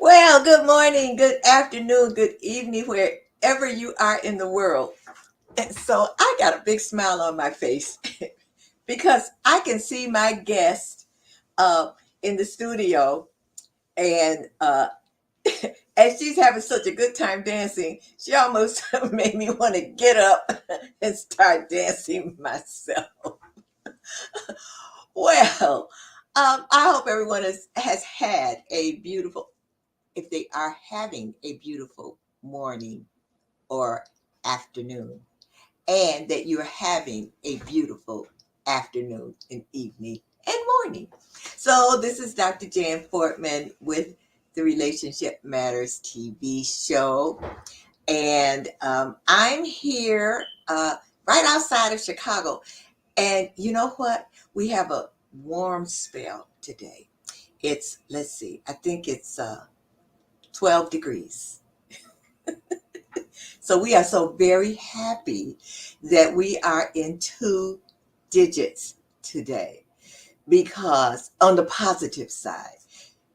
Well, good morning, good afternoon, good evening, wherever you are in the world. And so I got a big smile on my face because I can see my guest in the studio, and as she's having such a good time dancing, she almost made me want to get up and start dancing myself. Well, I hope everyone has had a beautiful, if they are having a beautiful morning or afternoon, and that you're having a beautiful afternoon and evening and morning. So, this is Dr. Jan Fortman with the Relationship Matters TV show, and I'm here right outside of Chicago. And you know what? We have a warm spell today. Let's see, I think it's 12 degrees. So we are so very happy that we are in two digits today, because on the positive side,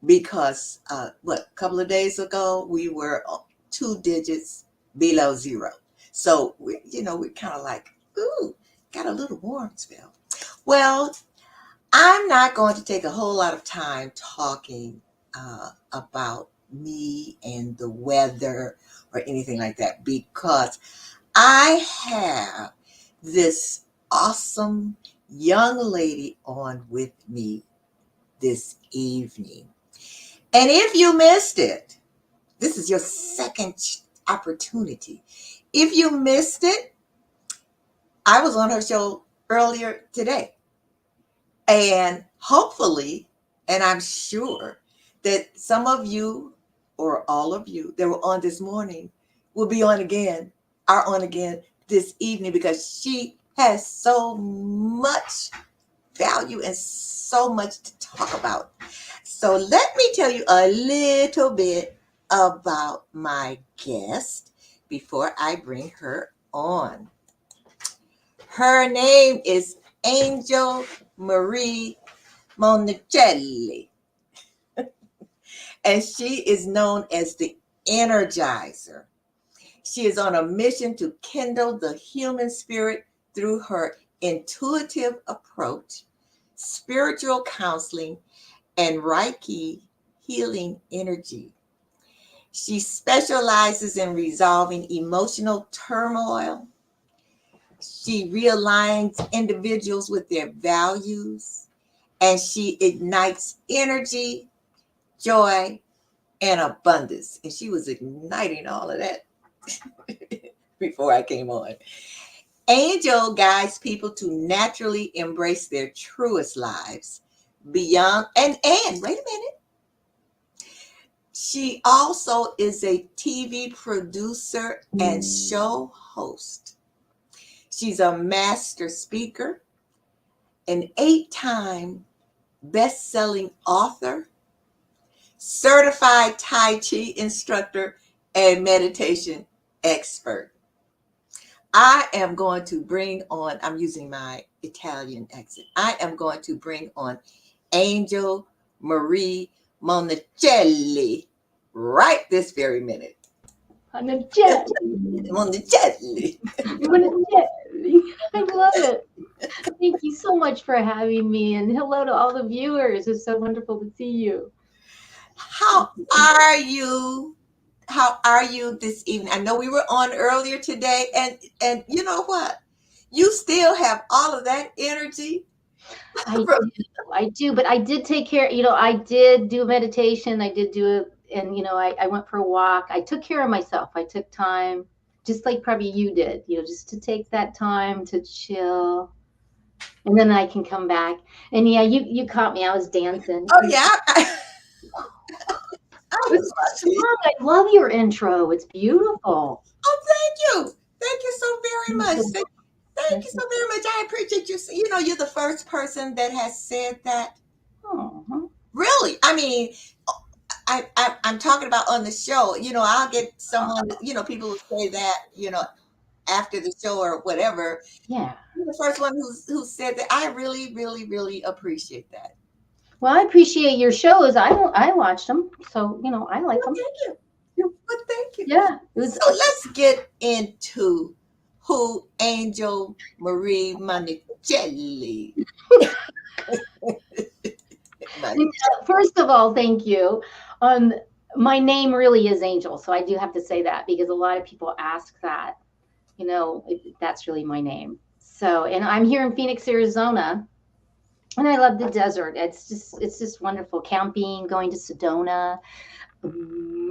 because a couple of days ago we were two digits below zero. So we're kind of like, ooh, got a little warm spell. Well, I'm not going to take a whole lot of time talking about me and the weather or anything like that, because I have this awesome young lady on with me this evening. And if you missed it, this is your second opportunity. If you missed it, I was on her show earlier today. And hopefully, and I'm sure that some of you or all of you that were on this morning will be on again, are on again this evening, because she has so much value and so much to talk about. So let me tell you a little bit about my guest before I bring her on. Her name is Angel Marie Monachelli, and she is known as the Energizer. She is on a mission to kindle the human spirit through her intuitive approach, spiritual counseling, and Reiki healing energy. She specializes in resolving emotional turmoil. She realigns individuals with their values, and she ignites energy, joy, and abundance. And she was igniting all of that before I came on. Angel guides people to naturally embrace their truest lives beyond, and wait a minute. She also is a TV producer and show host. She's a master speaker, an 8-time best-selling author, certified Tai Chi instructor, and meditation expert. I am going to bring on, I'm using my Italian accent, I am going to bring on Angel Marie Monachelli right this very minute. Monachelli. Monachelli. Monachelli. I love it. Thank you so much for having me, and hello to all the viewers. It's so wonderful to see you. How are you? How are you this evening? I know we were on earlier today, and you know what? You still have all of that energy. I do, but I did take care. I did do a meditation. I did do it, and I went for a walk. I took care of myself. I took time, just like probably you did. Just to take that time to chill, and then I can come back. And yeah, you caught me. I was dancing. Oh yeah, I It's was watching. strong. I love your intro. It's beautiful. Oh, thank you. Thank you so very You're much. so, Thank you're you so, so very much. I appreciate you. You're the first person that has said that. oh, Really? I mean, I'm talking about on the show. I'll get someone. People will say that. After the show or whatever. yeah. You're the first one who said that. I really, really, really appreciate that. Well, I appreciate your shows. I watched them, so I like Well, them. thank you. Well, thank you. Yeah, it was. So let's get into who Angel Marie Monachelli. Monachelli. First of all, thank you. Um, my name really is Angel, so I do have to say that because a lot of people ask that. That's really my name. So, and I'm here in Phoenix, Arizona, and I love the desert. It's just wonderful camping, going to Sedona,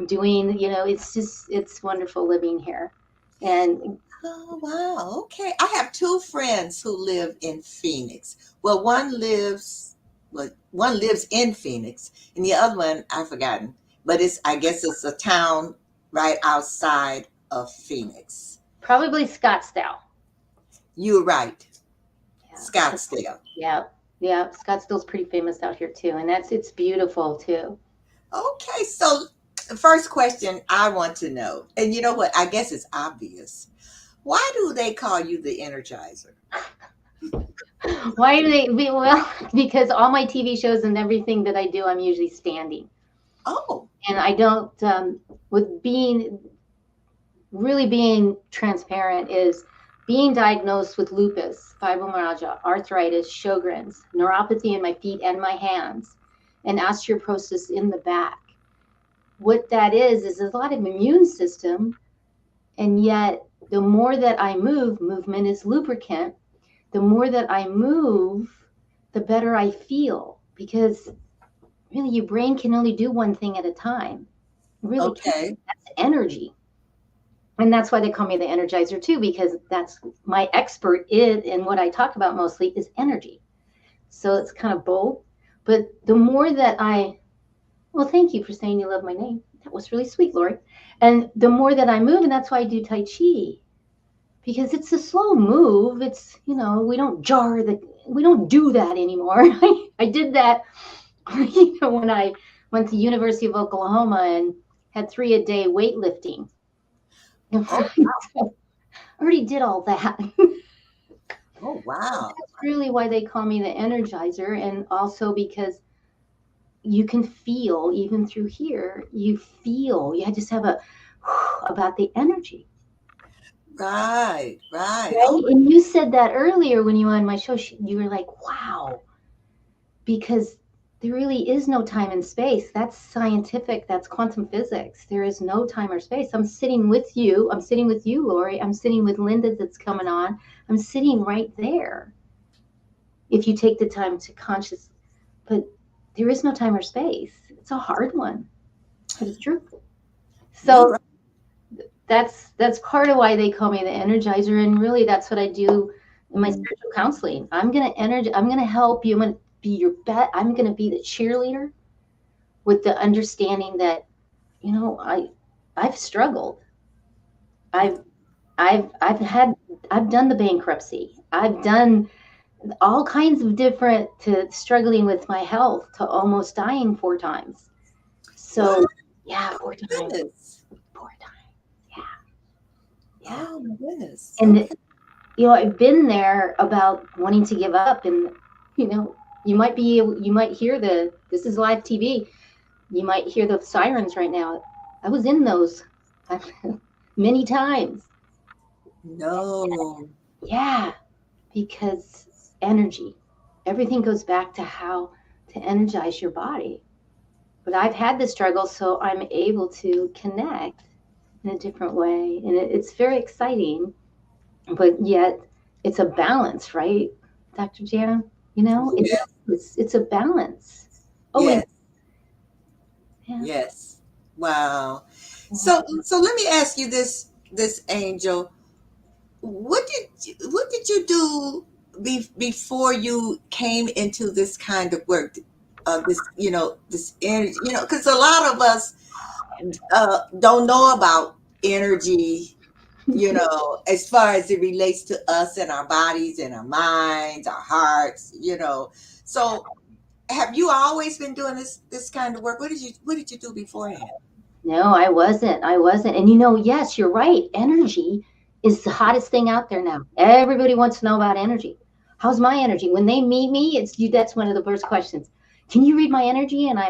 doing, it's wonderful living here. And Oh, wow. Okay. I have two friends who live in Phoenix. Well, one lives in Phoenix, and the other one I've forgotten. But I guess it's a town right outside of Phoenix. probably Scottsdale. You're right. Yeah. Scottsdale. Yeah. Yeah. Scottsdale's pretty famous out here too. And it's beautiful too. Okay, so the first question I want to know, and you know what? I guess it's obvious. Why do they call you the Energizer? Why do well, because all my TV shows and everything that I do, I'm usually standing. Oh, And I don't, with being transparent is being diagnosed with lupus, fibromyalgia, arthritis, Sjogren's, neuropathy in my feet and my hands, and osteoporosis in the back. What that is a lot of immune system, and yet the more that I move, movement is lubricant. The more that I move, the better I feel, because really your brain can only do one thing at a time. It really can't. okay. That's energy. And that's why they call me the energizer too, because that's my expert in, and what I talk about mostly is energy. So it's kind of both. But the more that well, thank you for saying you love my name. That was really sweet, Lori. And the more that I move, and that's why I do Tai Chi, because it's a slow move. It's, we don't do that anymore. I did that, when I went to University of Oklahoma and had 3 a day weightlifting. Oh, I already did all that. oh, wow. That's really why they call me the energizer. And also because you can feel, even through here, you just have a about the energy. Right, right. Right? Oh, And you said that earlier when you were on my show. You were like, wow, because there really is no time and space. That's scientific. That's quantum physics. There is no time or space. I'm sitting with you. I'm sitting with you, Lori. I'm sitting with Linda that's coming on. I'm sitting right there. If you take the time to conscious, but there is no time or space. It's a hard one, but it's true. you're So right. that's part of why they call me the energizer, and really that's what I do in my spiritual counseling. I'm gonna help you. I'm gonna be your bet. I'm gonna be the cheerleader with the understanding that, I've struggled. I've I've done the bankruptcy. I've done all kinds of different, to struggling with my health, to almost dying 4 times. Wow, So yeah, oh four my times. goodness. 4 times. Yeah. Yeah. Oh my goodness. And Okay. I've been there about wanting to give up, and you know, you might hear this is live TV. You might hear the sirens right now. I was in those many times. No. Yeah, because energy. Everything goes back to how to energize your body. But I've had the struggle, so I'm able to connect in a different way, and it's very exciting. But yet, it's a balance, right, Dr. Jana? It Yes, it's a balance. Oh, and yes, yeah. yes. Wow. So let me ask you this Angel. What did you do before you came into this kind of work? This energy, because a lot of us don't know about energy, as far as it relates to us and our bodies and our minds, our hearts. So have you always been doing this kind of work? What did you do beforehand? No, I wasn't. And yes, you're right. Energy is the hottest thing out there now. Everybody wants to know about energy. How's my energy? When they meet me, it's you. That's one of the first questions. can you read my energy? And I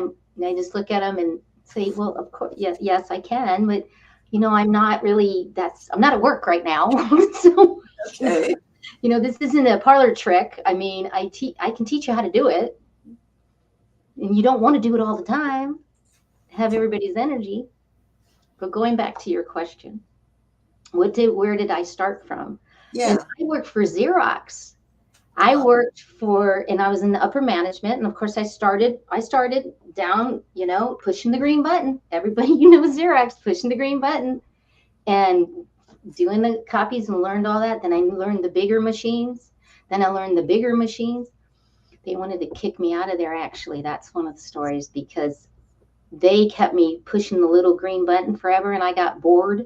just look at them and say, well, of course, yes, I can, but I'm not really, I'm not at work right now. So, Okay. this isn't a parlor trick. I mean, I can teach you how to do it, and you don't want to do it all the time, have everybody's energy. But going back to your question, where did I start from? And Yeah. I worked for Xerox. I Oh, worked and I was in the upper management. And of course I started down, pushing the green button. Everybody, Xerox, pushing the green button and doing the copies, and learned all that. Then I learned the bigger machines. Then I learned the bigger machines. They wanted to kick me out of there. Actually, that's one of the stories, because they kept me pushing the little green button forever and I got bored.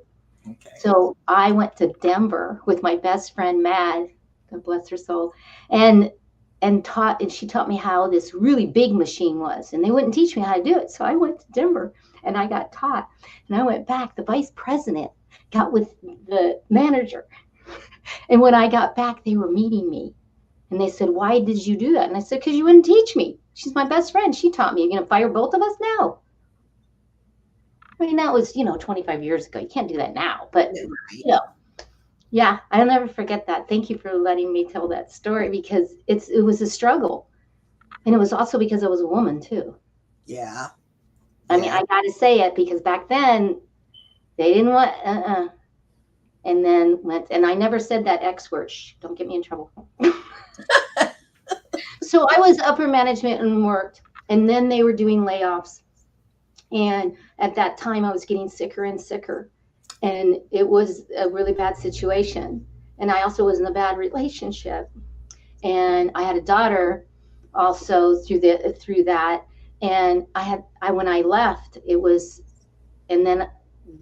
okay. So I went to Denver with my best friend Mad, God bless her soul, and she taught me how this really big machine was, and they wouldn't teach me how to do it. So I went to Denver and I got taught, and I went back. The vice president got with the manager, and when I got back, they were meeting me, and they said, "Why did you do that?" And I said, "Because you wouldn't teach me. She's my best friend. She taught me. You're going to fire both of us now?" I mean, that was 25 years ago. You can't do that now, but Right. you know, yeah, I'll never forget that. Thank you for letting me tell that story, because it was a struggle. And it was also because I was a woman too. Yeah. I mean, Yeah. I got to say it, because back then they didn't want, and then and I never said that X word. Shh, don't get me in trouble. So I was upper management and worked, and then they were doing layoffs. And at that time, I was getting sicker and sicker. And it was a really bad situation. And I also was in a bad relationship. And I had a daughter also through that. And when I left, it was, and then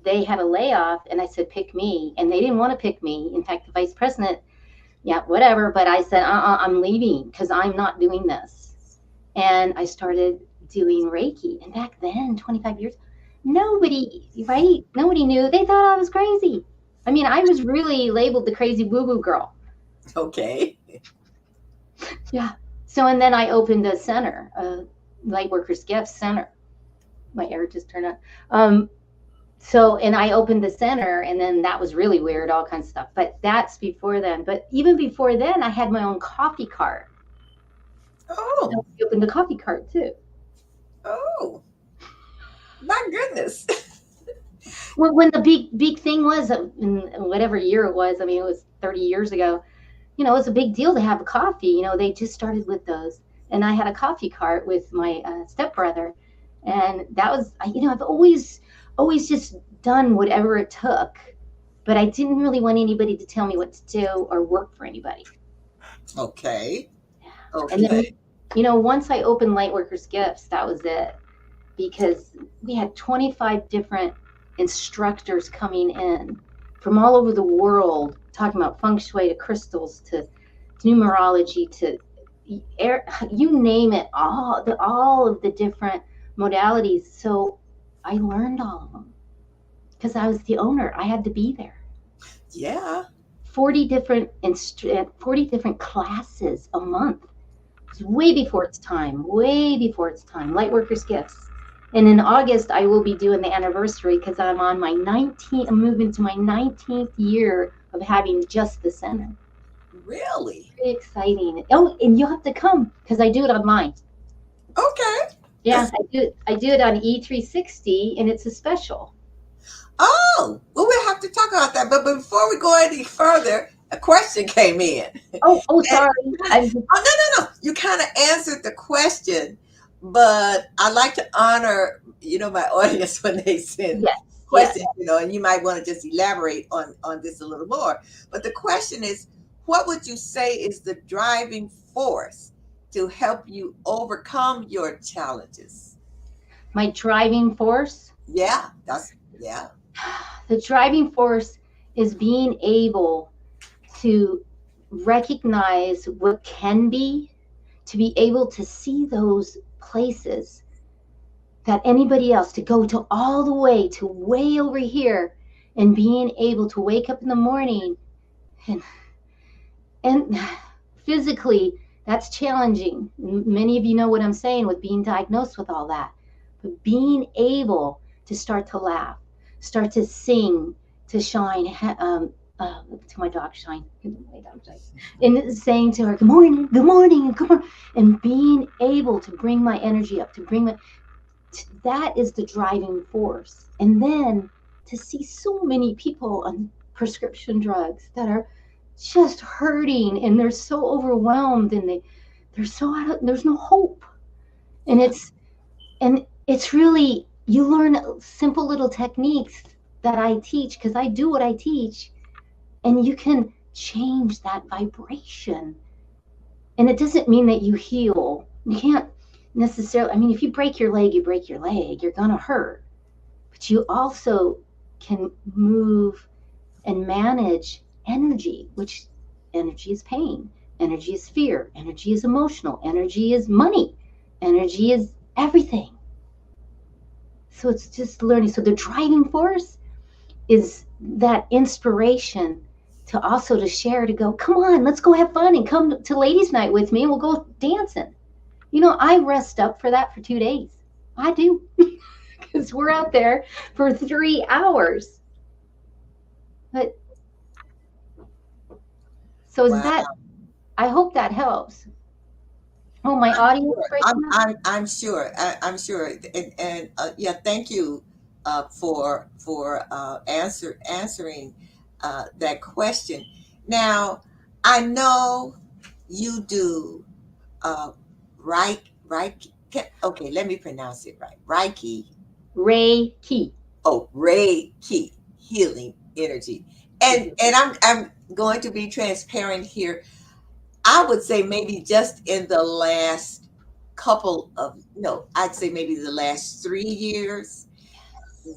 they had a layoff, and I said, pick me. And they didn't want to pick me. In fact, the vice president, yeah, whatever. But I said, I'm leaving, because I'm not doing this. And I started doing Reiki. And back then, 25 years, nobody, right? Nobody knew. They thought I was crazy. I mean, I was really labeled the crazy woo woo girl. Okay. Yeah. So, and then I opened a center, a Lightworkers Gift Center. My air just turned on. And I opened the center, and then that was really weird, all kinds of stuff. But that's before then. But even before then, I had my own coffee cart. Oh. I opened a coffee cart too. Oh. My goodness. When the big thing was, in whatever year it was, I mean, it was 30 years ago. It was a big deal to have a coffee. They just started with those, and I had a coffee cart with my stepbrother, and that was, I've always just done whatever it took, but I didn't really want anybody to tell me what to do or work for anybody. Okay. And then, Okay. once I opened Lightworkers Gifts, that was it, because we had 25 different instructors coming in from all over the world, talking about feng shui to crystals to numerology to air, you name it, all of the different modalities. So I learned all of them because I was the owner. I had to be there. Yeah. 40 different classes a month. It was way before its time. Way before its time. Lightworkers Gifts. And in August, I will be doing the anniversary, because I'm on my 19th. I'm moving to my 19th year of having just the center. Really? Very exciting. Oh, and you'll have to come, because I do it online. Okay. Yeah, That's, I do it on E360, and it's a special. oh, well, we'll have to talk about that. But before we go any further, a question came in. Oh, sorry. Oh, no. You kind of answered the question, but I like to honor, my audience when they send Yes, yes. questions, and you might want to just elaborate on this a little more. But the question is, what would you say is the driving force to help you overcome your challenges? My driving force. Yeah, yeah. The driving force is being able to recognize what can be, to be able to see those places that anybody else, to go to all the way to way over here, and being able to wake up in the morning and physically That's challenging. Many of you know what I'm saying with being diagnosed with all that. But being able to start to laugh, start to sing, to Shine, to my dog Shine, and saying to her, "Good morning, good morning, good morning," and being able to bring my energy up, to bring my, that is the driving force. And then to see so many people on prescription drugs that are just hurting and they're so overwhelmed and they're so out of, there's no hope. And Yeah. it's really, you learn simple little techniques that I teach because I do what I teach, and you can change that vibration. And it doesn't mean that you heal. You can't necessarily, I mean, if you break your leg, you break your leg, you're gonna hurt. But you also can move and manage energy, which energy is pain, energy is fear, energy is emotional, energy is money, energy is everything. So it's just learning. So the driving force is that inspiration to also to share, to go, come on, let's go have fun and come to ladies night with me and we'll go dancing. You know, I rest up for that for 2 days. I do. Because we're out there for 3 hours. But so is Wow. that, I hope that helps. Oh, my I'm audio is sure. breaking up. I'm sure. I'm sure. And yeah, thank you for answering that question. Now, I know you do uh, Reiki. Okay, let me pronounce it right. Reiki. Reiki. Oh, Reiki, healing energy. And I'm going to be transparent here. I would say maybe just in the last couple of, no, I'd say maybe the last 3 years,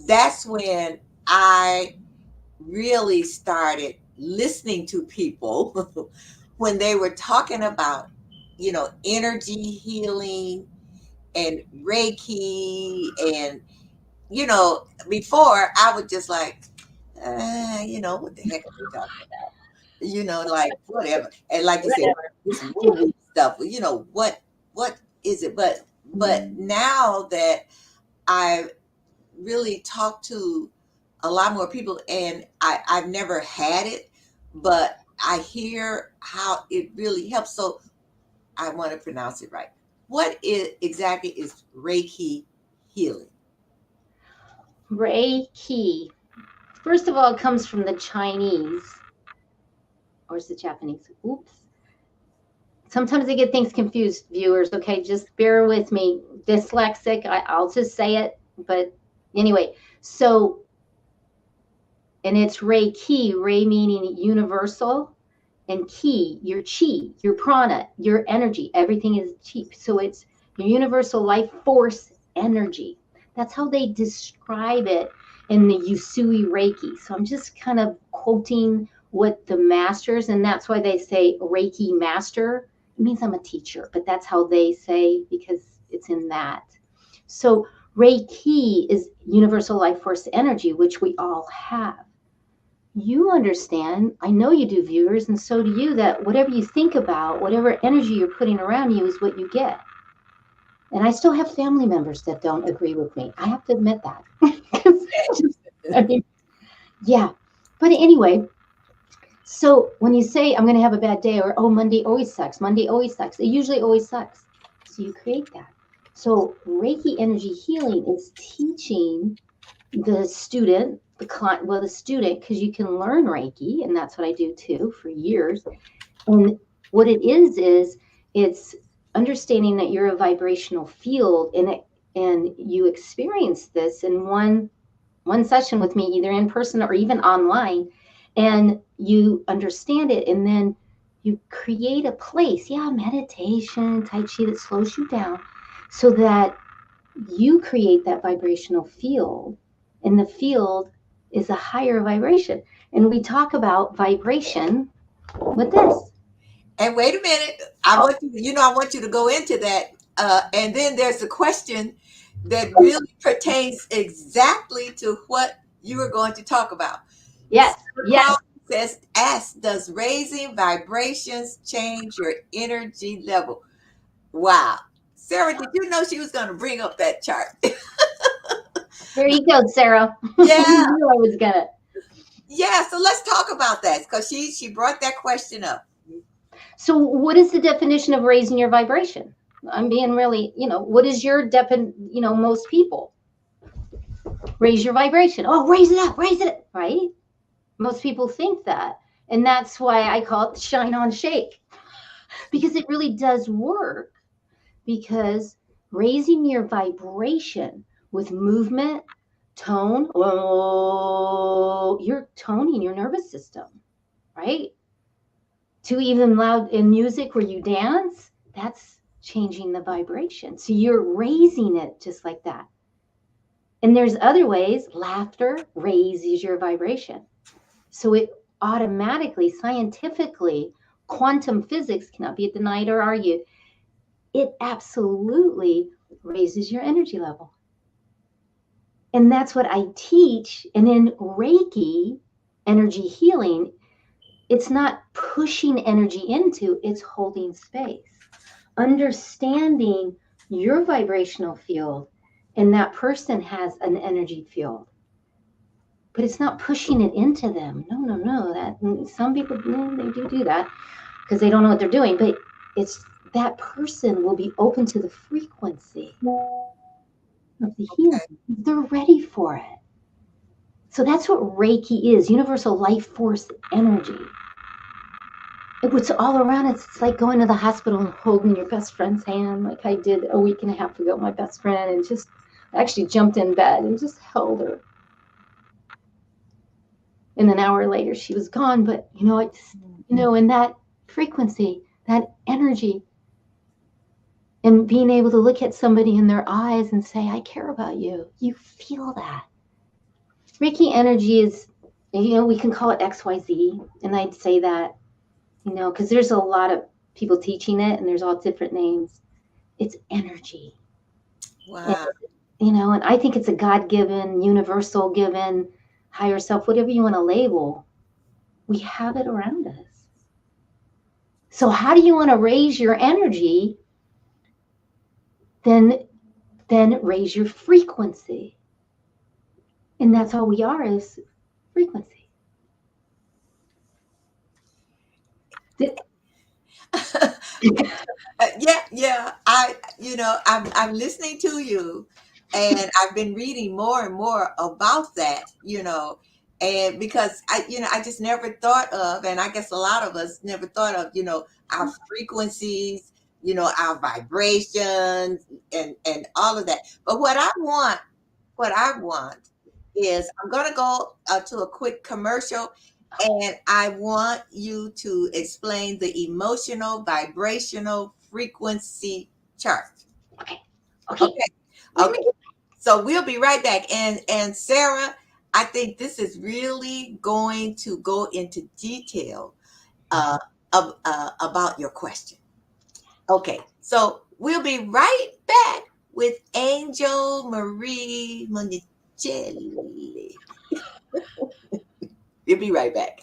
that's when I really started listening to people when they were talking about, energy healing and Reiki. And, before I would just like, what the heck are they talking about? Like whatever. And like you said, Whatever. this movie stuff, what is it? But now that I really talked to a lot more people, and I've never had it, but I hear how it really helps. So I want to pronounce it right. What is exactly is Reiki healing? Reiki. First of all, it comes from the Chinese, or is it Japanese? Oops. Sometimes I get things confused, viewers. Okay, just bear with me. Dyslexic, I'll just say it. But anyway, so, and it's Reiki, Rei meaning universal, and ki, your chi, your prana, your energy. Everything is chi. So it's your universal life force energy. That's how they describe it in the Usui Reiki. So I'm just kind of quoting what the masters, and that's why they say Reiki master. It means I'm a teacher, but that's how they say because it's in that. So Reiki is universal life force energy, which we all have. You understand, I know you do, viewers, and so do you, that whatever you think about, whatever energy you're putting around you is what you get. And I still have family members that don't agree with me. I have to admit that. I mean, yeah. But anyway, so when you say I'm going to have a bad day, or oh, Monday always sucks, Monday always sucks, it usually always sucks. So you create that. So Reiki energy healing is teaching the student, the client, well, the student, because you can learn Reiki, and that's what I do too for years. And what it is it's understanding that you're a vibrational field, and you experience this in one session with me, either in person or even online, and you understand it, and then you create a place, yeah, meditation, Tai Chi, that slows you down so that you create that vibrational field, and the field is a higher vibration. And we talk about vibration with this. And wait a minute, Oh, I want you to go into that. And then there's a question that really pertains exactly to what you were going to talk about. yes, Cerebral yes. says, ask, does raising vibrations change your energy level? Wow. Sarah, did you know she was going to bring up that chart? There you go, Sarah. Yeah, You knew I was gonna. yeah. So let's talk about that because she brought that question up. So, what is the definition of raising your vibration? I'm being really, what is your most people raise your vibration. Oh, raise it up, right? Most people think that. And that's why I call it shine on shake, because it really does work. Because raising your vibration with movement, tone, oh, you're toning your nervous system, right? To even loud in music where you dance, that's changing the vibration. So you're raising it just like that. And there's other ways. Laughter raises your vibration. So it automatically, scientifically, quantum physics cannot be denied or argued. It absolutely raises your energy level. And that's what I teach. And in Reiki, energy healing, it's not pushing energy into, it's holding space. Understanding your vibrational field, and that person has an energy field. But it's not pushing it into them. No. That some people they do that because they don't know what they're doing. But it's that person will be open to the frequency of the healing. They're ready for it. So that's what Reiki is: universal life force energy. It's all around us. It's like going to the hospital and holding your best friend's hand, like I did a week and a half ago. My best friend, and just actually jumped in bed and just held her. And an hour later, she was gone. But it's in that frequency, that energy, and being able to look at somebody in their eyes and say, "I care about you." You feel that. Reiki energy is, we can call it XYZ, and I'd say that, because there's a lot of people teaching it, and there's all different names. It's energy. Wow. And I think it's a God-given, universal given, higher self, whatever you want to label. We have it around us. So how do you want to raise your energy? Then raise your frequency. And that's all we are, is frequency. Yeah. I'm listening to you, and I've been reading more and more about that. And because I just never thought of, and I guess a lot of us never thought of, our frequencies, our vibrations, and all of that. But what I want is I'm going to go to a quick commercial, and I want you to explain the emotional vibrational frequency chart. Okay. Okay. So we'll be right back. And Sarah, I think this is really going to go into detail uh, about your question. Okay. So we'll be right back with Angel Marie Monachelli. We'll be right back.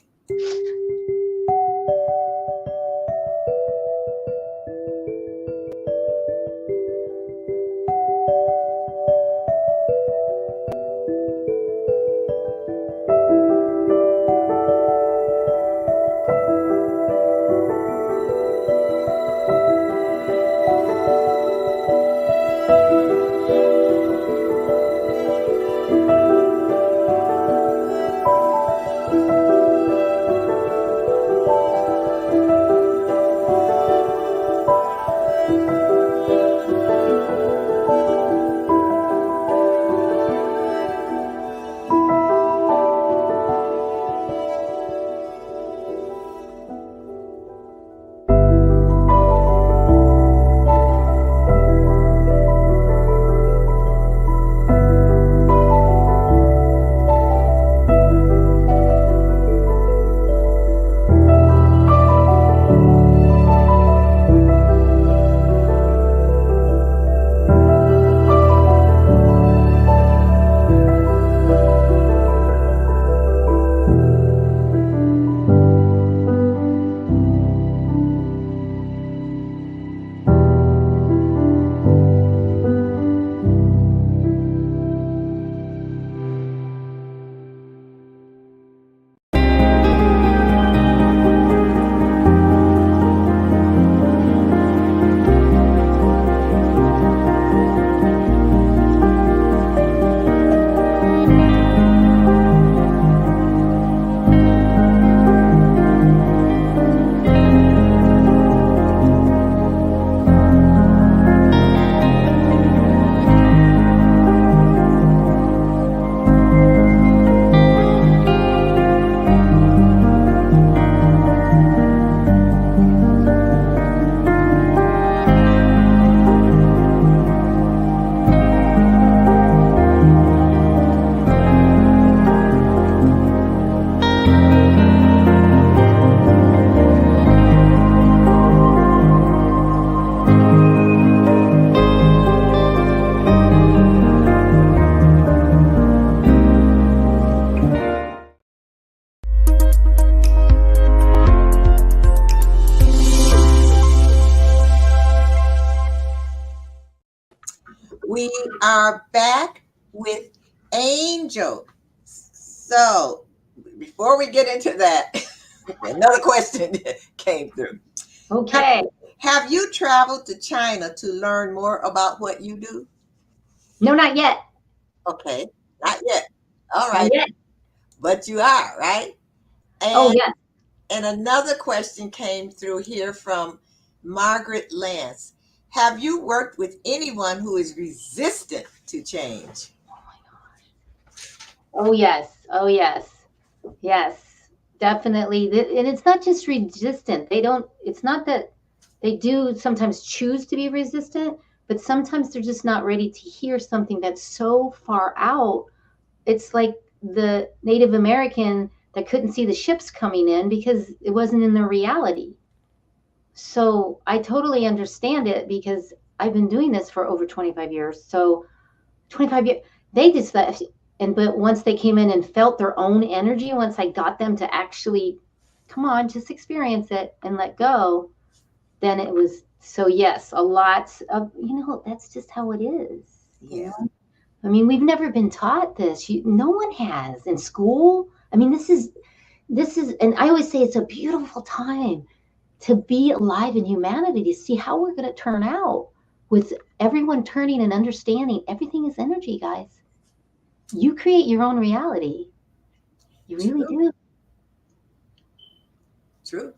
We are back with Angel. So, before we get into that, another question came through. Have, Okay. have you traveled to China to learn more about what you do? No, not yet. Okay, not yet. All Not right, yet. but you are, right? Oh, And yes. and another question came through here from Margaret Lance. Have you worked with anyone who is resistant to change? Oh, yes. Oh, yes. Yes. Definitely. And it's not just resistant. It's not that they do sometimes choose to be resistant, but sometimes they're just not ready to hear something that's so far out. It's like the Native American that couldn't see the ships coming in because it wasn't in their reality. So I totally understand it because I've been doing this for over 25 years. So 25 years, they just left. But once they came in and felt their own energy, once I got them to actually, come on, just experience it and let go, then it was, so yes, a lot of, that's just how it is, Yeah, I mean, we've never been taught this. No one has in school. I mean, this is, and I always say it's a beautiful time to be alive in humanity, to see how we're going to turn out with everyone turning and understanding everything is energy, guys. You create your own reality. You really true, do.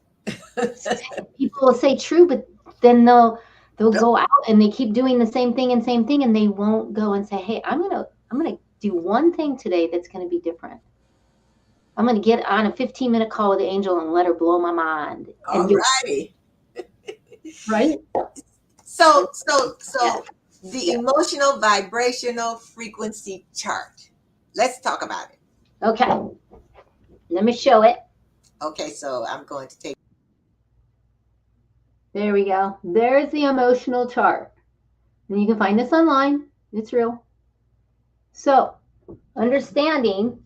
true. People will say true, but then they'll go out and they keep doing the same thing, and they won't go and say, hey, I'm gonna do one thing today that's gonna be different. I'm gonna get on a 15-minute call with the angel and let her blow my mind. And All you righty. right? So the Yeah. emotional vibrational frequency chart. Let's talk about it. Okay. Let me show it. Okay, so I'm going to take. There we go. There's the emotional chart. And you can find this online. It's real. So, understanding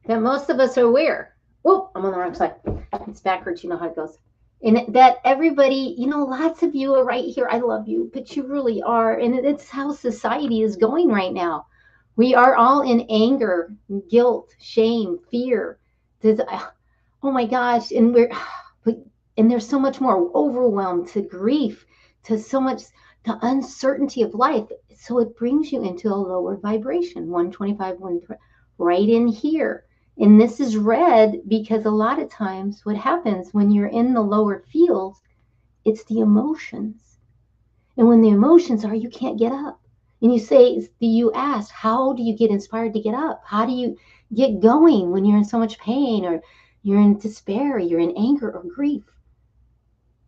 that most of us are aware. Oh, I'm on the wrong side. It's backwards. You know how it goes. And that everybody, lots of you are right here. I love you, but you really are. And it's how society is going right now. We are all in anger, guilt, shame, fear. Oh my gosh. And there's so much more overwhelmed, to grief, to so much, the uncertainty of life. So it brings you into a lower vibration, 125, right in here. And this is red because a lot of times what happens when you're in the lower fields, it's the emotions. And when the emotions are, you can't get up. And you asked, how do you get inspired to get up? How do you get going when you're in so much pain, or you're in despair, or you're in anger or grief?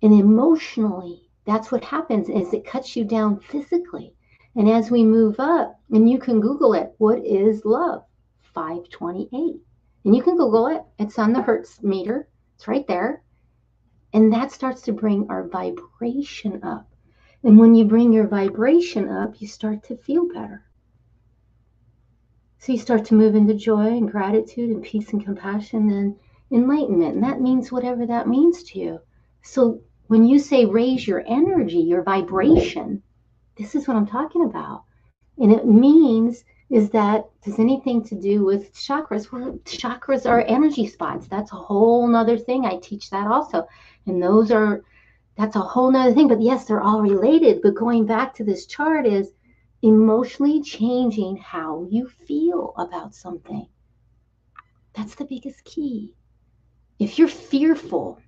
And emotionally, that's what happens, is it cuts you down physically. And as we move up, and you can Google it, what is love? 528. And you can Google it. It's on the Hertz meter. It's right there. And that starts to bring our vibration up. And when you bring your vibration up, you start to feel better. So you start to move into joy and gratitude and peace and compassion and enlightenment. And that means whatever that means to you. So when you say raise your energy, your vibration, this is what I'm talking about. And it means is that does anything to do with chakras? Well, chakras are energy spots. That's a whole nother thing. I teach that also. And that's a whole nother thing. But yes, they're all related. But going back to this chart is emotionally changing how you feel about something. That's the biggest key. If you're fearful,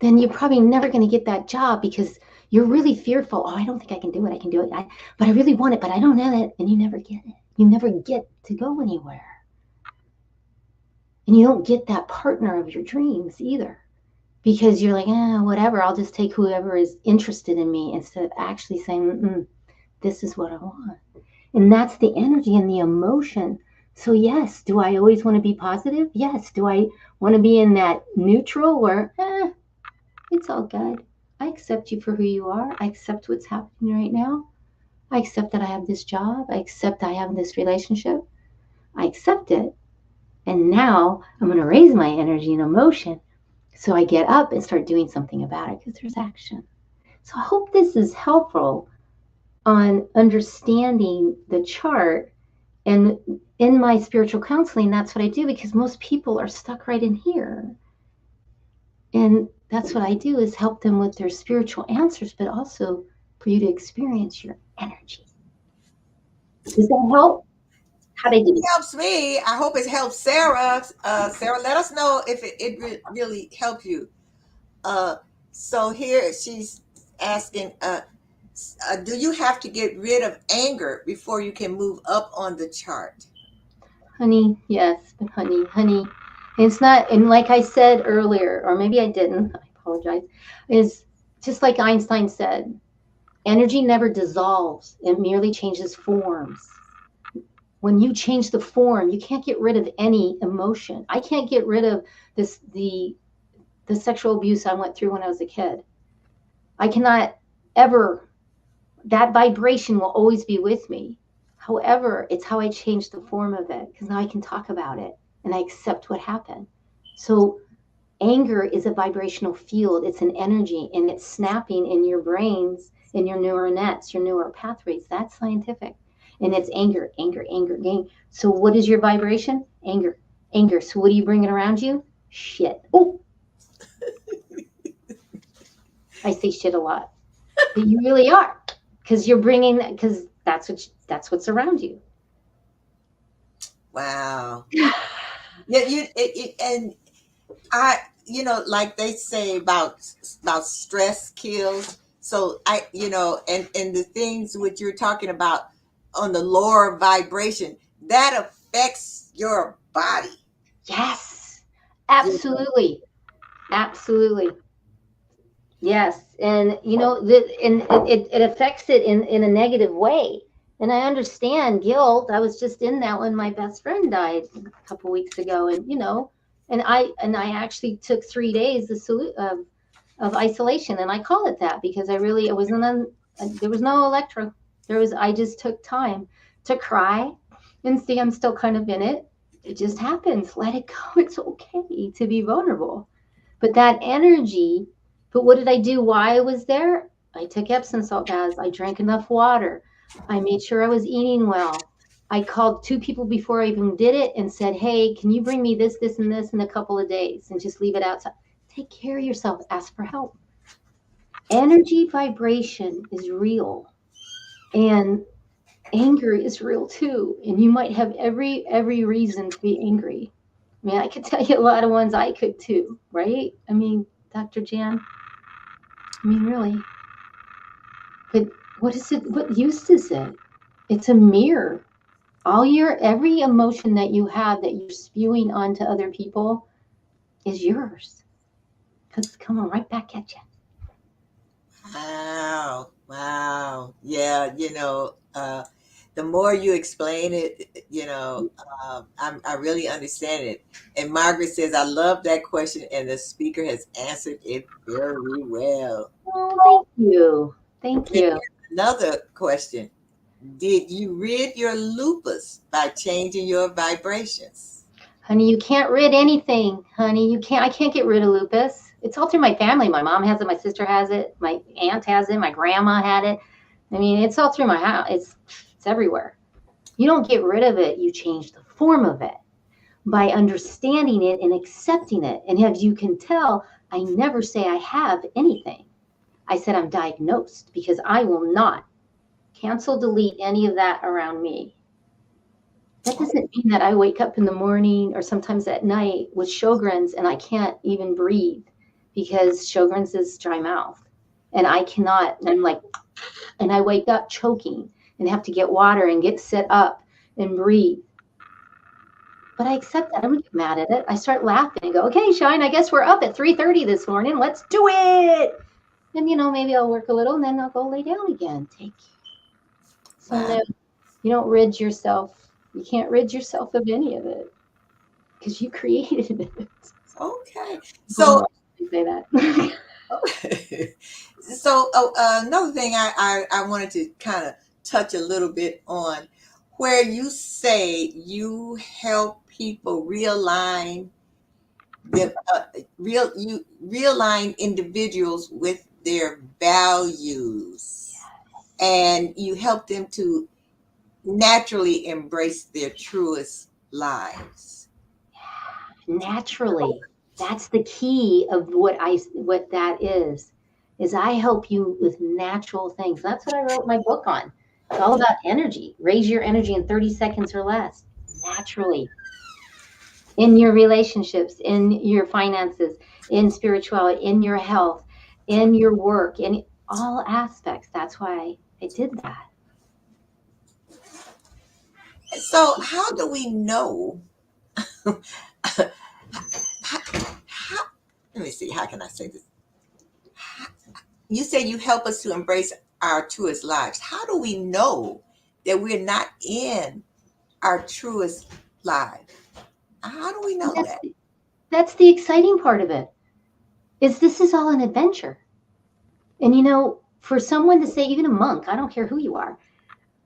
then you're probably never going to get that job because you're really fearful. Oh, I don't think I can do it. I can do it. But I really want it, but I don't know it. And you never get it. You never get to go anywhere. And you don't get that partner of your dreams either because you're like, whatever. I'll just take whoever is interested in me instead of actually saying, this is what I want. And that's the energy and the emotion. So yes, do I always want to be positive? Yes. Do I want to be in that neutral where, it's all good. I accept you for who you are. I accept what's happening right now. I accept that I have this job. I accept I have this relationship. I accept it. And now I'm going to raise my energy and emotion. So I get up and start doing something about it because there's action. So I hope this is helpful. on understanding the chart. And in my spiritual counseling, that's what I do, because most people are stuck right in here. And that's what I do, is help them with their spiritual answers, but also for you to experience your energy. Does that help? How'd I do? Helps me. I hope it helps Sarah. Sarah, let us know if it really helped you. Uh, so here she's asking, do you have to get rid of anger before you can move up on the chart? Honey, yes, but honey. It's not, and like I said earlier, or maybe I didn't, I apologize, is just like Einstein said, energy never dissolves, it merely changes forms. When you change the form, you can't get rid of any emotion. I can't get rid of the sexual abuse I went through when I was a kid. I cannot ever, that vibration will always be with me. However, it's how I change the form of it, because now I can talk about it and I accept what happened. So anger is a vibrational field, it's an energy, and it's snapping in your brains, in your neural nets, your neural pathways. That's scientific. And it's anger, anger, anger, anger. So what is your vibration? Anger, anger. So what do you bring it around you? Shit. Oh, I say shit a lot, but you really are, because you're bringing, because that's what's around you. Wow. Yeah, and I, like they say about stress kills. So and the things which you're talking about on the lower vibration that affects your body. Yes, You know, absolutely, absolutely. Yes, and it affects it in a negative way. And I understand guilt. I was just in that when my best friend died a couple weeks ago, and and I actually took 3 days of isolation, and I call it that because I wasn't on. There was no electro. I just took time to cry, and see, I'm still kind of in it. It just happens. Let it go. It's okay to be vulnerable. But that energy, but what did I do while I was there? I took Epsom salt baths. I drank enough water. I made sure I was eating well. I called 2 people before I even did it and said, hey, can you bring me this, this, and this in a couple of days, and just leave it outside? Take care of yourself. Ask for help. Energy vibration is real. And anger is real too. And you might have every reason to be angry. I mean, I could tell you a lot of ones I could too, right? I mean, Dr. Jan, I mean, really. But what is it? What use is it? It's a mirror. Every emotion that you have that you're spewing onto other people is yours, because it's coming right back at you. wow, wow, yeah. The more you explain it, I really understand it. And Margaret says, I love that question, and the speaker has answered it very well. Oh, thank you. Thank And you. here's another question. Did you rid your lupus by changing your vibrations? Honey, you can't rid anything. Honey, you can't. I can't get rid of lupus. It's all through my family. My mom has it. My sister has it. My aunt has it. My grandma had it. I mean, it's all through my house. It's everywhere. You don't get rid of it. You change the form of it by understanding it and accepting it. And as you can tell, I never say I have anything. I said I'm diagnosed, because I will not cancel, delete any of that around me. That doesn't mean that I wake up in the morning or sometimes at night with Sjogren's and I can't even breathe, because Sjogren's is dry mouth. And I cannot, and I'm like, and I wake up choking and have to get water and get set up and breathe. But I accept that. I don't get mad at it. I start laughing and go, okay, Shine, I guess we're up at 3:30 this morning. Let's do it. And maybe I'll work a little and then I'll go lay down again. Take care. So Wow. no, you don't rid yourself. You can't rid yourself of any of it, because you created it. Okay. So, Well, I say that. so another thing I wanted to kind of touch a little bit on, where you say you help people realign them, realign individuals with their values. and you help them to naturally embrace their truest lives. Naturally. That's the key of what that is I help you with natural things. That's what I wrote my book on. It's all about energy. Raise your energy in 30 seconds or less, naturally, in your relationships, in your finances, in spirituality, in your health, in your work, in all aspects. That's why I did that. So, how do we know? how, how, let me see. How can I say this? You say you help us to embrace our truest lives. How do we know that we're not in our truest lives? How do we know That's that? that's the exciting part of it. Is this is all an adventure. And for someone to say, even a monk, I don't care who you are,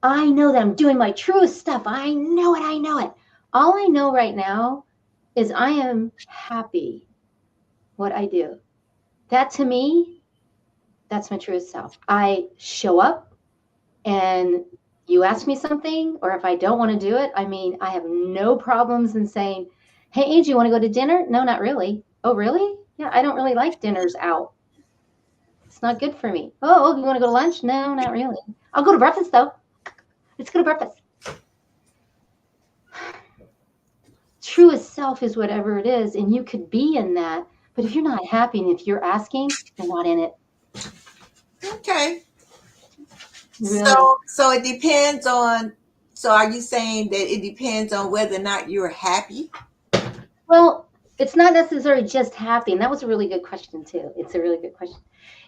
I know that I'm doing my truest stuff. I know it. I know it. All I know right now is I am happy what I do. That to me, that's my truest self. I show up and you ask me something, or if I don't want to do it, I mean, I have no problems in saying, hey, Angie, you want to go to dinner? No, not really. Oh, really? Yeah, I don't really like dinners out. It's not good for me. Oh, you want to go to lunch? No, not really. I'll go to breakfast though. Let's go to breakfast. Truest self is whatever it is, and you could be in that. But if you're not happy and if you're asking, you're not in it. Okay. Really. So it depends on. So are you saying that it depends on whether or not you're happy? Well, it's not necessarily just happy. And that was a really good question, too. It's a really good question.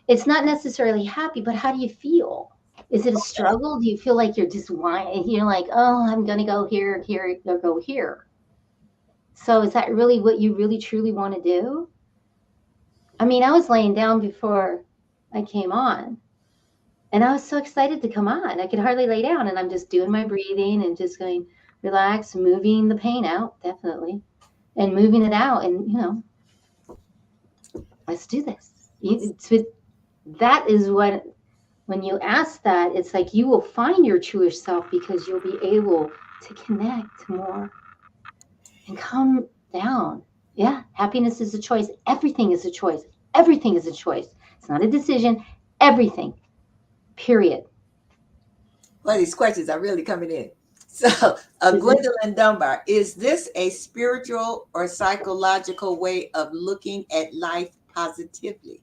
It's not necessarily happy, but how do you feel? Is it a struggle? Do you feel like you're just whining? You're like, oh, I'm going to go here, here, or go here. So is that really what you really truly want to do? I mean, I was laying down before I came on, and I was so excited to come on. I could hardly lay down, and I'm just doing my breathing and just going, relax, moving the pain out, definitely, and moving it out. And, let's do this. That is what, when you ask that, it's like you will find your truest self because you'll be able to connect more and come down. Yeah, happiness is a choice. Everything is a choice. Everything is a choice. It's not a decision. Everything, period. Well, these questions are really coming in. So, Gwendolyn Dunbar, is this a spiritual or psychological way of looking at life positively?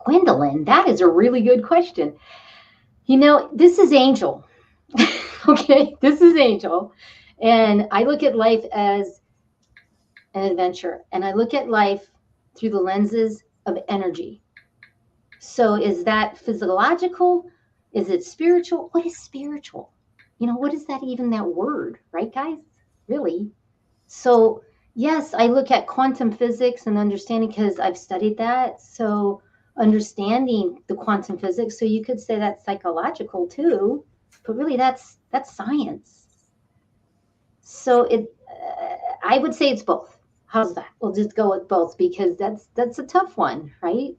Gwendolyn, that is a really good question. This is Angel. Okay, this is Angel. And I look at life as an adventure, and I look at life through the lenses of energy. So is that physiological? Is it spiritual? What is spiritual? What is that even, that word, right, guys? Really? So, yes, I look at quantum physics and understanding because I've studied that. So, understanding the quantum physics, so you could say that's psychological too, but really that's science. So I would say it's both. How's that? We'll just go with both because that's a tough one, right?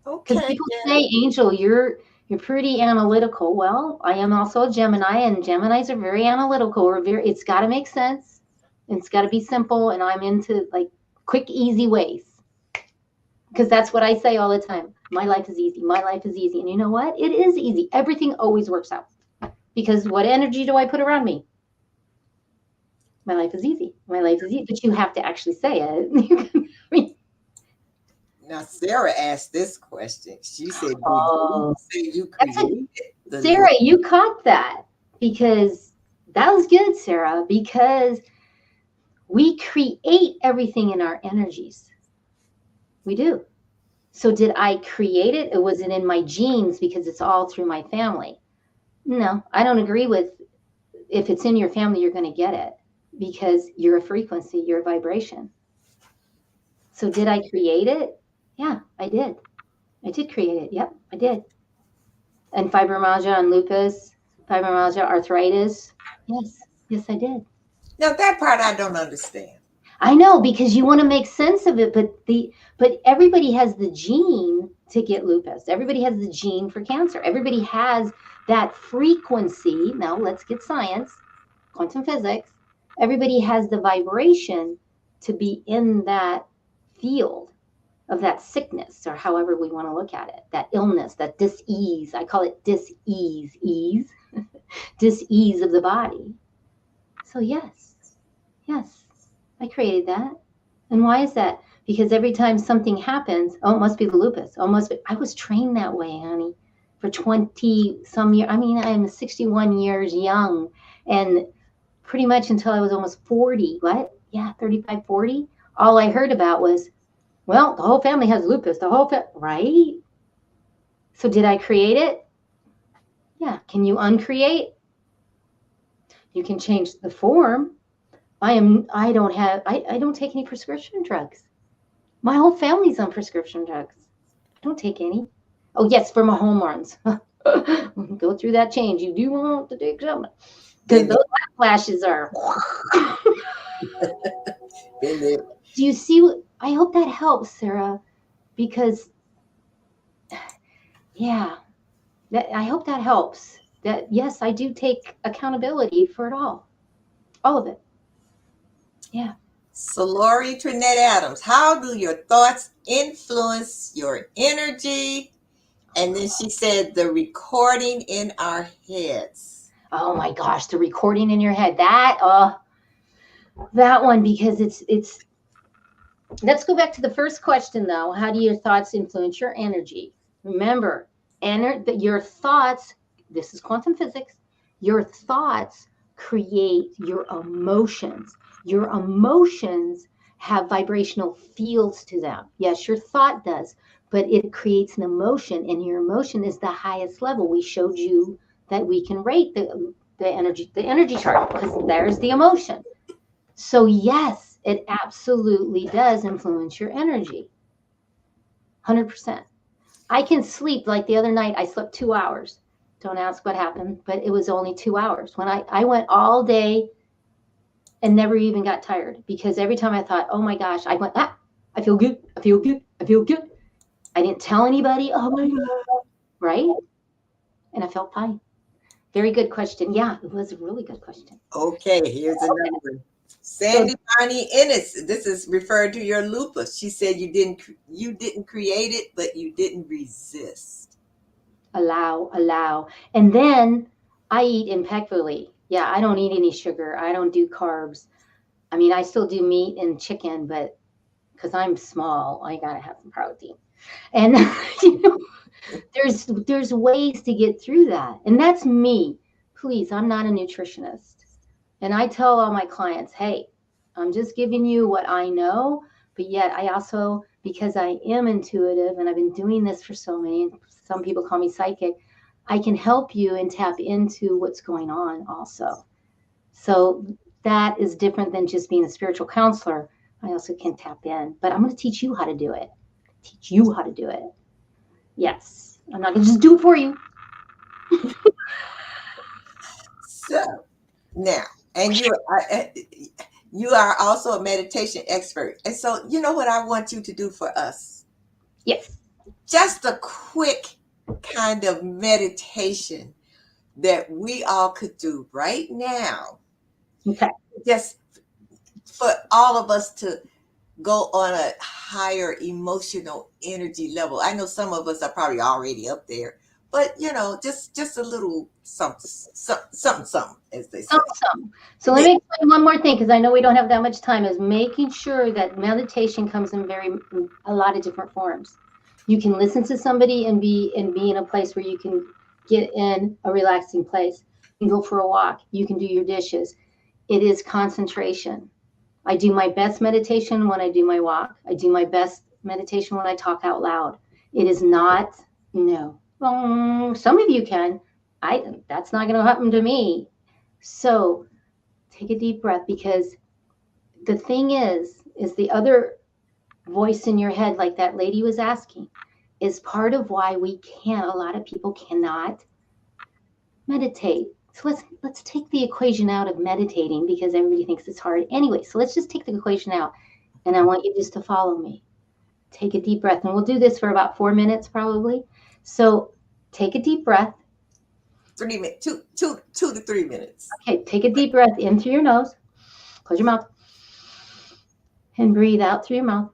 Because Okay, people yeah. say, Angel, you're pretty analytical. Well, I am also a Gemini, and Geminis are very analytical. It's got to make sense. It's got to be simple, and I'm into like quick, easy ways. Because that's what I say all the time. My life is easy. My life is easy. And you know what? It is easy. Everything always works out. Because what energy do I put around me? My life is easy. My life is easy. But you have to actually say it. I mean, Now, Sarah asked this question. She said, "Do you oh, say you that's a created the life?" Sarah, you caught that because that was good, Sarah, because we create everything in our energies. We do. So did I create it? Or was it in my genes because it's all through my family? No, I don't agree with if it's in your family, you're going to get it because you're a frequency, you're a vibration. So did I create it? Yeah, I did. I did create it. Yep, I did. And fibromyalgia and lupus, fibromyalgia, arthritis. Yes, yes, I did. Now, that part I don't understand. I know because you want to make sense of it, but everybody has the gene to get lupus. Everybody has the gene for cancer. Everybody has that frequency. Now let's get science, quantum physics. Everybody has the vibration to be in that field of that sickness, or however we want to look at it, that illness, that dis-ease. I call it dis-ease, dis-ease of the body. So yes, I created that. And why is that? Because every time something happens, oh, it must be the lupus. Oh, it must be. I was trained that way, honey, for 20 some years. I mean, I'm 61 years young, and pretty much until I was almost 40. What? Yeah, 35, 40. All I heard about was, well, the whole family has lupus. The whole right? So did I create it? Yeah. Can you uncreate? You can change the form. I don't take any prescription drugs. My whole family's on prescription drugs. I don't take any. Oh yes, for my hormones. Go through that change. You do want to take some. Because Been those flashes are. there, been there. Do you see? I hope that helps, Sarah, because yeah, I hope that helps. That yes, I do take accountability for it all of it. Yeah. So Lori Trinette Adams, how do your thoughts influence your energy? And then she said the recording in our heads. Oh my gosh, the recording in your head. That one, because it's let's go back to the first question though. How do your thoughts influence your energy? Remember, your thoughts, this is quantum physics, your thoughts create your emotions. Your emotions have vibrational fields to them. Yes, your thought does, but it creates an emotion, and your emotion is the highest level. We showed you that we can rate the energy chart, because there's the emotion. So yes, it absolutely does influence your energy. 100%. I can sleep, like the other night, I slept 2 hours. Don't ask what happened, but it was only 2 hours. When I went all day and never even got tired, because every time I thought, oh my gosh, I went, I feel good, I feel good, I feel good. I didn't tell anybody, oh my God, right? And I felt fine. Very good question. Yeah, it was a really good question. Okay, here's another one. So Sandy Bonnie Ennis, this is referred to your lupus. She said you didn't create it, but you didn't resist. allow. And then I eat impeccably. Yeah, I don't eat any sugar. I don't do carbs. I mean, I still do meat and chicken, but because I'm small, I gotta have some protein. And you know, there's ways to get through that. And that's me. Please, I'm not a nutritionist. And I tell all my clients, hey, I'm just giving you what I know, but yet I also, because I am intuitive and I've been doing this for so many, some people call me psychic, I can help you and tap into what's going on also. So that is different than just being a spiritual counselor. I also can tap in, but I'm going to teach you how to do it. Teach you how to do it. Yes. I'm not going to just do it for you. So now, and you are also a meditation expert. And so, you know what I want you to do for us? Yes. Just a quick kind of meditation that we all could do right now. Okay. Just for all of us to go on a higher emotional energy level. I know some of us are probably already up there, but just a little something, as they say. Awesome. So let Yeah. me explain one more thing, because I know we don't have that much time, is making sure that meditation comes in a lot of different forms. You can listen to somebody and be in a place where you can get in a relaxing place. You can go for a walk. You can do your dishes. It is concentration. I do my best meditation when I do my walk. I do my best meditation when I talk out loud. It is not, no. Some of you can. That's not going to happen to me. So take a deep breath, because the thing is the other voice in your head, like that lady was asking, is part of why a lot of people cannot meditate. So let's take the equation out of meditating, because everybody thinks it's hard anyway. So let's just take the equation out, and I want you just to follow me. take a deep breath. And we'll do this for about 4 minutes probably. So take a deep breath. 3 minutes, 2 to 3 minutes. Okay, take a deep breath in through your nose. Close your mouth. And breathe out through your mouth.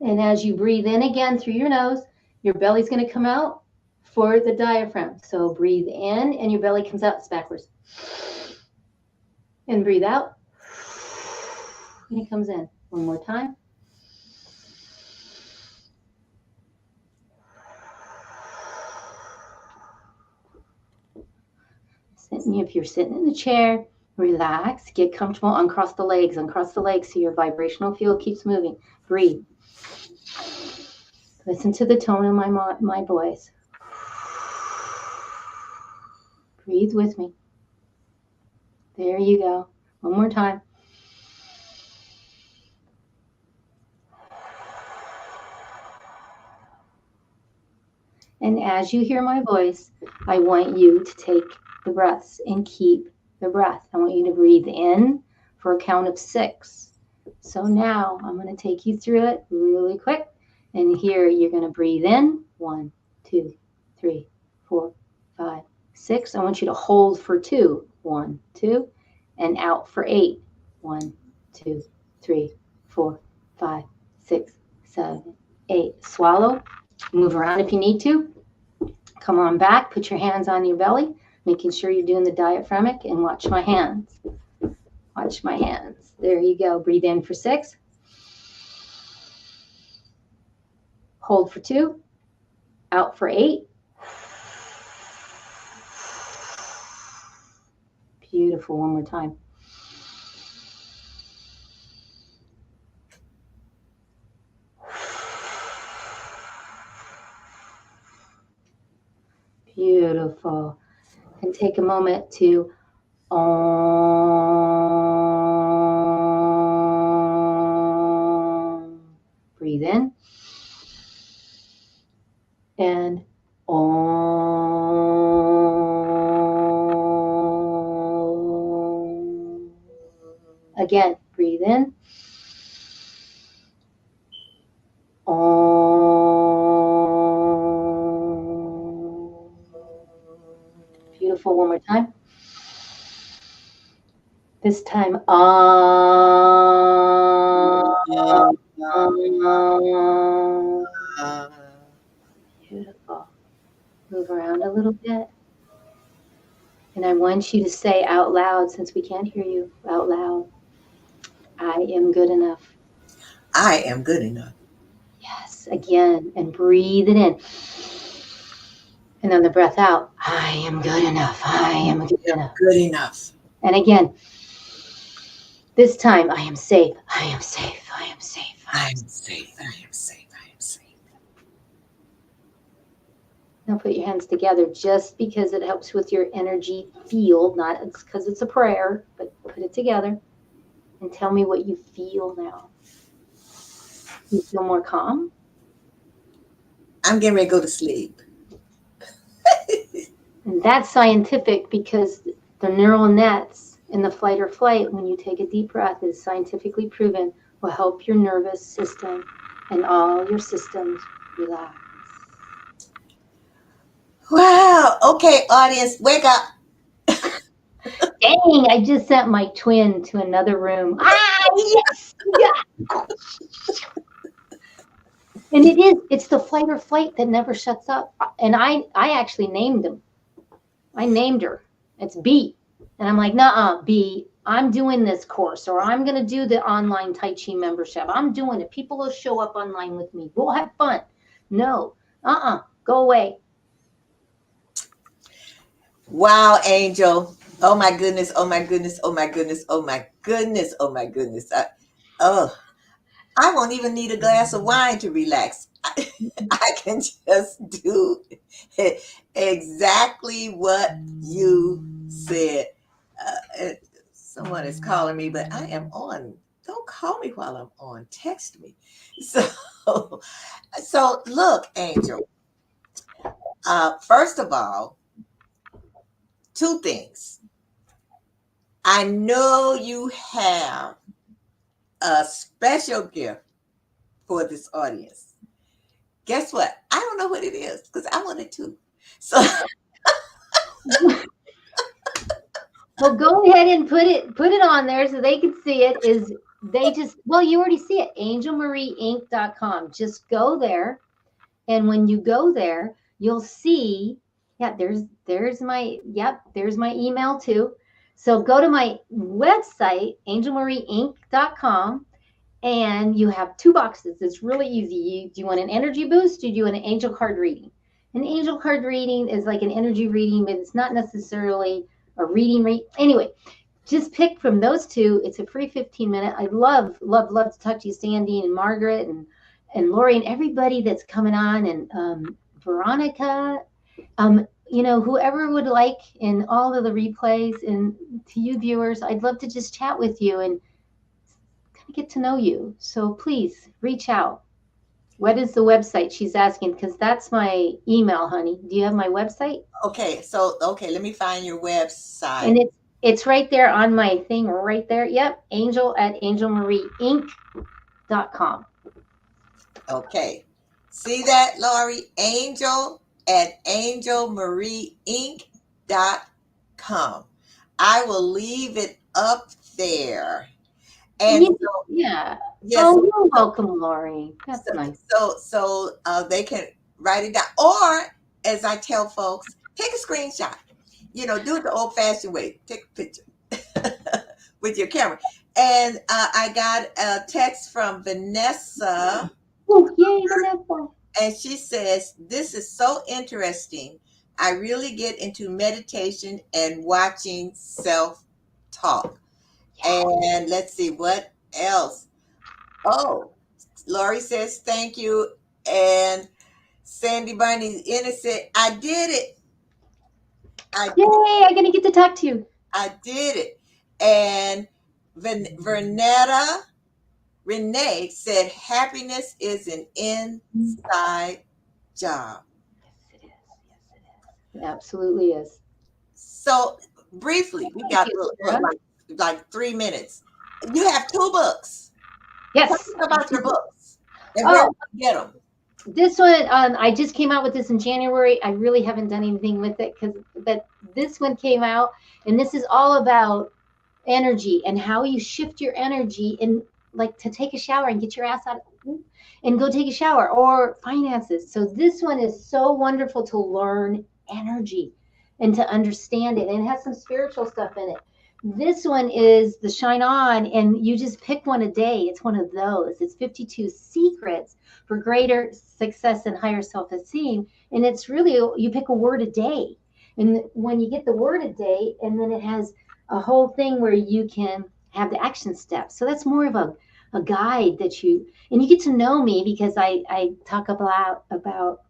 And as you breathe in again through your nose, your belly's going to come out for the diaphragm. So breathe in and your belly comes out. It's backwards. And breathe out. And it comes in. One more time. If you're sitting in the chair, relax, get comfortable, uncross the legs so your vibrational field keeps moving. Breathe. Listen to the tone of my voice. Breathe with me. There you go. One more time. And as you hear my voice, I want you to take the breaths and keep the breath. I want you to breathe in for a count of 6. So now I'm going to take you through it really quick. And here you're going to breathe in. 1, 2, 3, 4, 5, 6. I want you to hold for 2. 1, 2. And out for 8. 1, 2, 3, 4, 5, 6, 7, 8. Swallow. Move around if you need to. Come on back. Put your hands on your belly, making sure you're doing the diaphragmic, and watch my hands. Watch my hands. There you go. Breathe in for 6. Hold for 2. Out for 8. Beautiful. One more time. Beautiful. And take a moment to breathe in and again, breathe in. Beautiful. One more time. This time, beautiful. Move around a little bit. And I want you to say out loud, since we can't hear you out loud, I am good enough. I am good enough. Yes, again, and breathe it in. And then the breath out, I am good enough. I am good enough. Good enough. And again, this time, I am safe. I am safe. I am safe. I am safe. I am safe. I am safe. Now put your hands together just because it helps with your energy field, not because it's a prayer, but put it together and tell me what you feel now. You feel more calm? I'm getting ready to go to sleep. And that's scientific because the neural nets in the fight or flight, when you take a deep breath, is scientifically proven will help your nervous system and all your systems relax. Wow. Okay, audience, wake up. Dang, I just sent my twin to another room. Yes! Yeah. And it's the fight or flight that never shuts up. And I actually named him. I named her. It's B. And I'm like, nuh-uh, B, I'm doing this course, or I'm going to do the online Tai Chi membership. I'm doing it. People will show up online with me. We'll have fun. No, go away. Wow, Angel. Oh my goodness. Oh my goodness. Oh my goodness. Oh my goodness. Oh my goodness. I won't even need a glass of wine to relax. I can just do exactly what you said. Someone is calling me, but I am on. Don't call me while I'm on. Text me. So look, Angel. First of all, 2 things. I know you have a special gift for this audience. Guess what? I don't know what it is because I want it too. So Well, go ahead and put it on there so they can see it. Is they just well, you already see it, angelmarieinc.com. Just go there, and when you go there, you'll see, yeah, there's my email too. So go to my website, angelmarieinc.com, and you have two boxes. It's really easy. Do you want an energy boost? Or do you want an angel card reading? An angel card reading is like an energy reading, but it's not necessarily a reading. Anyway, just pick from those two. It's a free 15-minute. I love to talk to you, Sandy and Margaret and Lori and everybody that's coming on, and Veronica, whoever would like, in all of the replays, and to you viewers, I'd love to just chat with you and kind of get to know you. So please reach out. What is the website? She's asking, because that's my email, honey. Do you have my website? okay, let me find your website. And it's right there on my thing right there. Yep. Angel@angelmarieinc.com. Okay. See that, Laurie? Angel@angelmarieinc.com. I will leave it up there. And yeah. yes, oh, you're welcome, Lori. That's nice. So they can write it down, or as I tell folks, take a screenshot. Do it the old-fashioned way. Take a picture with your camera. And I got a text from Vanessa. Oh, yay, Vanessa. And she says, "This is so interesting. I really get into meditation and watching self-talk." And let's see what else. Oh, Laurie says, "Thank you." And Sandy Barney's innocent. I did it. Yay, I'm going to get to talk to you. I did it. And Renee said, "Happiness is an inside job." Yes, it is. It absolutely is. So briefly, we got like 3 minutes. You have 2 books. Yes. Talk about your books and where you get them. This one, I just came out with this in January. I really haven't done anything with it but this one came out, and this is all about energy and how you shift your energy, and like to take a shower and get your ass out and go take a shower, or finances. So this one is so wonderful to learn energy and to understand it, and it has some spiritual stuff in it. This one is the Shine On, and you just pick one a day. It's one of those. It's 52 secrets for greater success and higher self-esteem. And it's really, you pick a word a day. And when you get the word a day, and then it has a whole thing where you can have the action steps. So that's more of a guide and you get to know me, because I talk about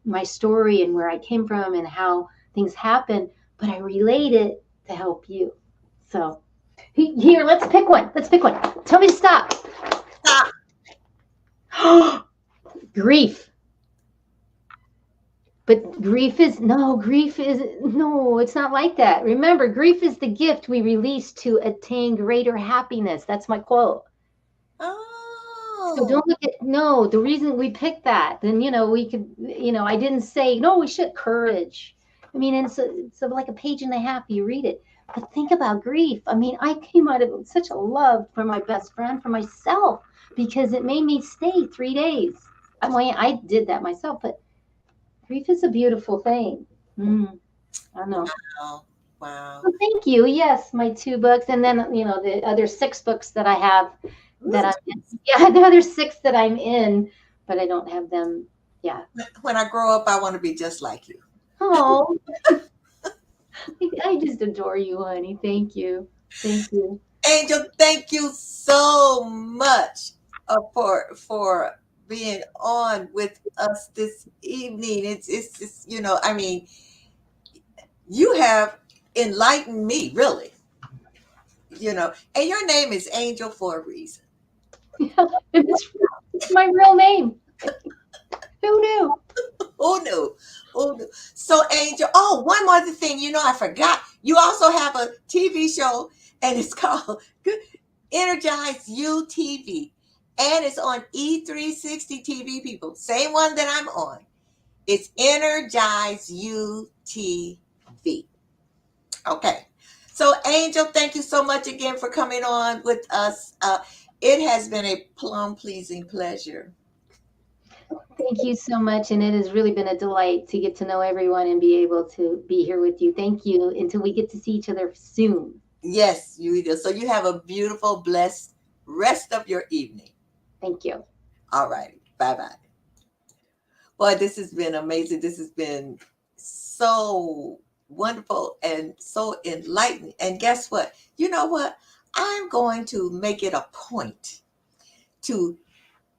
my story and where I came from and how things happen, but I relate it to help you. So here, let's pick one. Tell me to stop. Stop. Grief. But grief is no, it's not like that. Remember, grief is the gift we release to attain greater happiness. That's my quote. Oh. So don't look at, no, the reason we picked that, then, we could, I didn't say, no, we should courage. I mean, it's like a page and a half, you read it. But think about grief. I mean, I came out of such a love for my best friend, for myself, because it made me stay 3 days. I mean, I did that myself, but grief is a beautiful thing. I know. Wow. Well, thank you. Yes, my 2 books, and then the other 6 books that I have that I'm in. Yeah, the other 6 that I'm in, but I don't have them. Yeah. When I grow up, I want to be just like you. Oh, I just adore you, honey. Thank you. Angel, thank you so much for being on with us this evening. It's just, I mean, you have enlightened me, really. And your name is Angel for a reason. Yeah, it's my real name. Who knew? Who knew? So, Angel, one more thing, I forgot. You also have a TV show, and it's called Energize You TV. And it's on E360 TV, people. Same one that I'm on. It's Energize You TV. Okay. So, Angel, thank you so much again for coming on with us. It has been a plum pleasing pleasure. Thank you so much. And it has really been a delight to get to know everyone and be able to be here with you. Thank you until we get to see each other soon. Yes, you do. So, you have a beautiful, blessed rest of your evening. Thank you. All righty. Bye bye. Boy, this has been amazing. This has been so wonderful and so enlightening. And guess what? You know what? I'm going to make it a point to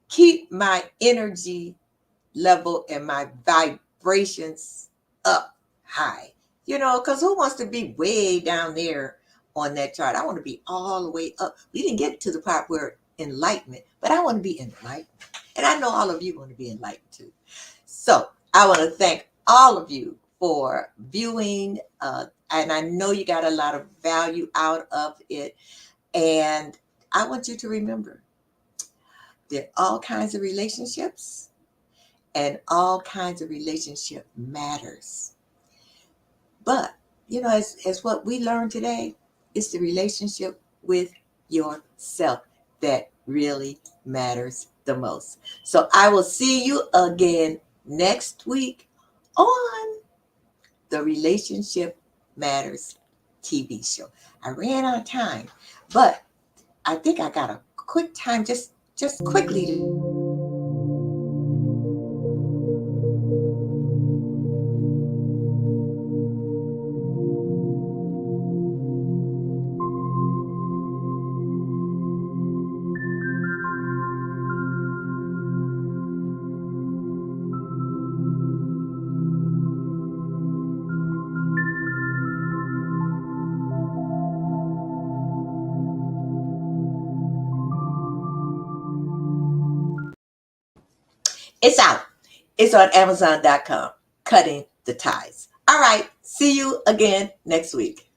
keep my energy level and my vibrations up high. Because who wants to be way down there on that chart? I want to be all the way up. We didn't get to the part where enlightenment, but I want to be enlightened. And I know all of you want to be enlightened too. So I want to thank all of you for viewing. And I know you got a lot of value out of it. And I want you to remember there are all kinds of relationships, and all kinds of relationship matters. But, as what we learned today, it's the relationship with yourself that really matters the most. So I will see you again next week on the Relationship Matters TV show. I ran out of time, but I think I got a quick time just quickly to it's out. It's on Amazon.com. Cutting the Ties. All right. See you again next week.